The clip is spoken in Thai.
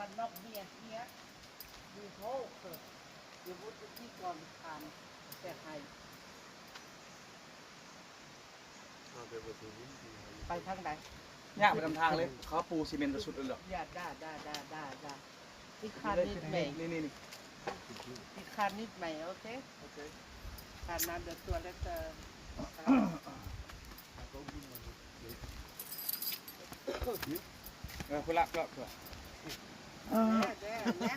San Nok here, here. We hope you would be gone and say hi. ไปทางไหน ย่างไปทำทางเลยเขาปูซีเมนต์สุดเลยเหรอ อย่าได้อีกคันนิดไหม นี่ อีกคันนิดไหมโอเคคันนั้นเดี๋ยวตัวเล็กจะ คุณละก็ แน่